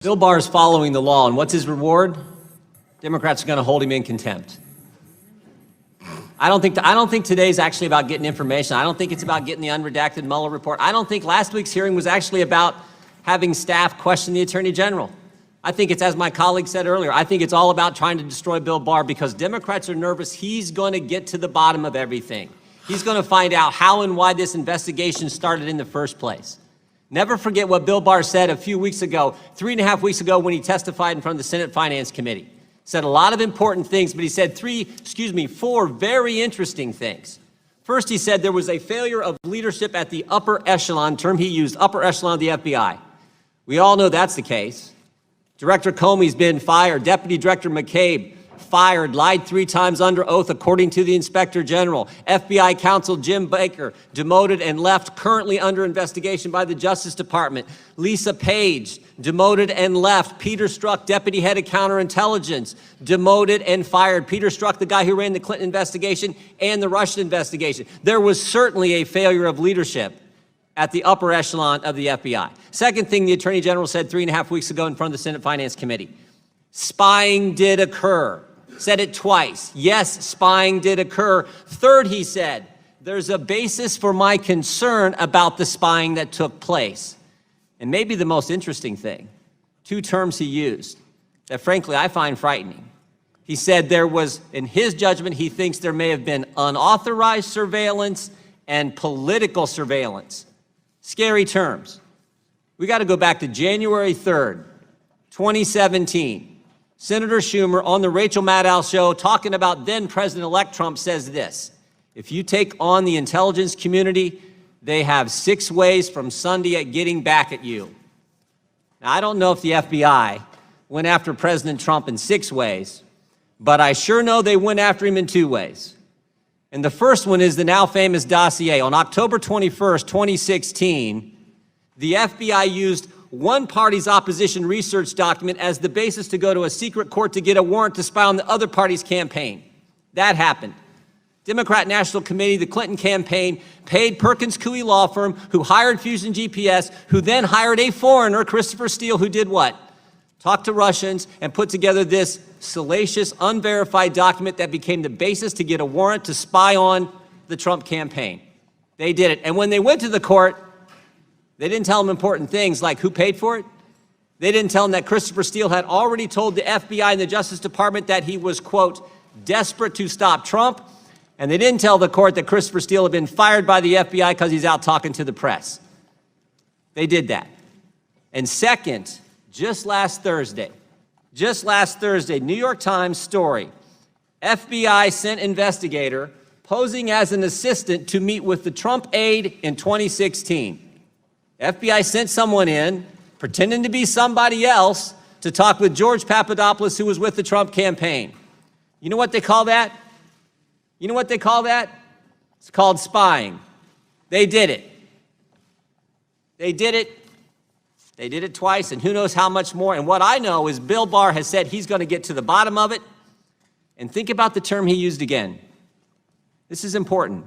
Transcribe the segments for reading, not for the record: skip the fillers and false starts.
Bill Barr is following the law, and what's his reward? Democrats are going to hold him in contempt. I don't think today's actually about getting information. I don't think it's about getting the unredacted Mueller report. I don't think last week's hearing was actually about having staff question the Attorney General. I think it's, as my colleague said earlier, I think it's all about trying to destroy Bill Barr because Democrats are nervous he's going to get to the bottom of everything. He's going to find out how and why this investigation started in the first place. Never forget what Bill Barr said a few weeks ago, 3.5 weeks ago, when he testified in front of the Senate Finance Committee. Said a lot of important things, but he said four very interesting things. First, he said there was a failure of leadership at the upper echelon, term he used, upper echelon of the FBI. We all know that's the case. Director Comey's been fired. Deputy Director McCabe fired, lied 3 times under oath, according to the Inspector General. FBI counsel Jim Baker demoted and left, currently under investigation by the Justice Department. Lisa Page demoted and left. Peter Strzok, deputy head of counterintelligence, demoted and fired. Peter Strzok, the guy who ran the Clinton investigation and the Russian investigation. There was certainly a failure of leadership at the upper echelon of the FBI. Second thing the Attorney General said 3.5 weeks ago in front of the Senate Finance Committee. Spying did occur. Said it twice. Yes, spying did occur. Third, he said, there's a basis for my concern about the spying that took place. And maybe the most interesting thing, 2 terms he used that frankly I find frightening. He said there was, in his judgment, he thinks there may have been unauthorized surveillance and political surveillance. Scary terms. We got to go back to January 3rd, 2017. Senator Schumer on the Rachel Maddow show talking about then President-elect Trump says this: if you take on the intelligence community, they have 6 ways from Sunday at getting back at you. Now, I don't know if the FBI went after President Trump in 6 ways, but I sure know they went after him in 2 ways. And the first one is the now famous dossier. On October 21st, 2016, the FBI used one party's opposition research document as the basis to go to a secret court to get a warrant to spy on the other party's campaign. That happened. Democrat National Committee, the Clinton campaign, paid Perkins Coie law firm, who hired Fusion GPS, who then hired a foreigner, Christopher Steele, who did what? Talked to Russians and put together this salacious, unverified document that became the basis to get a warrant to spy on the Trump campaign. They did it. And when they went to the court, they didn't tell them important things like who paid for it. They didn't tell them that Christopher Steele had already told the FBI and the Justice Department that he was, quote, desperate to stop Trump. And they didn't tell the court that Christopher Steele had been fired by the FBI because he's out talking to the press. They did that. And second, just last Thursday, New York Times story, FBI sent investigator posing as an assistant to meet with the Trump aide in 2016. FBI sent someone in, pretending to be somebody else, to talk with George Papadopoulos, who was with the Trump campaign. You know what they call that? You know what they call that? It's called spying. They did it. They did it. They did it twice, and who knows how much more. And what I know is Bill Barr has said he's going to get to the bottom of it. And think about the term he used again. This is important.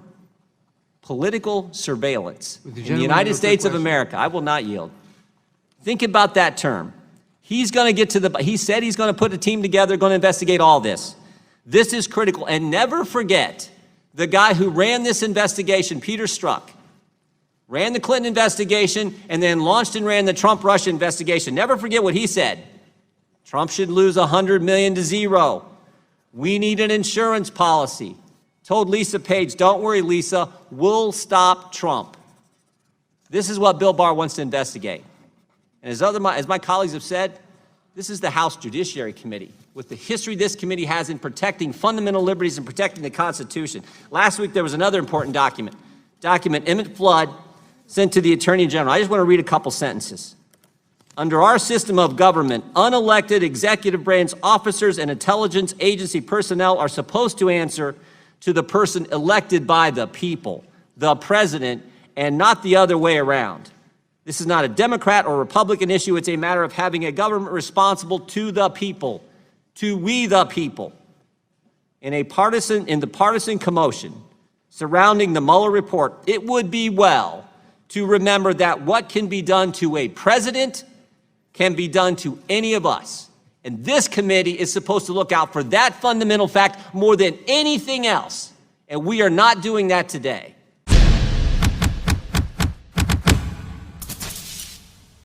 Political surveillance in the United States of America. I will not yield. Think about that term. He's going to get to he said he's going to put a team together, going to investigate all this. This is critical. And never forget the guy who ran this investigation, Peter Strzok, ran the Clinton investigation and then launched and ran the Trump-Russia investigation. Never forget what he said. Trump should lose $100 million to zero. We need an insurance policy. Told Lisa Page, don't worry, Lisa, we'll stop Trump. This is what Bill Barr wants to investigate. And as my colleagues have said, this is the House Judiciary Committee, with the history this committee has in protecting fundamental liberties and protecting the Constitution. Last week, there was another important document Emmett Flood, sent to the Attorney General. I just want to read a couple sentences. Under our system of government, unelected executive branch officers and intelligence agency personnel are supposed to answer to the person elected by the people, the president, and not the other way around. This is not a Democrat or Republican issue. It's a matter of having a government responsible to the people, to we the people. In the partisan commotion surrounding the Mueller report, it would be well to remember that what can be done to a president can be done to any of us. And this committee is supposed to look out for that fundamental fact more than anything else. And we are not doing that today.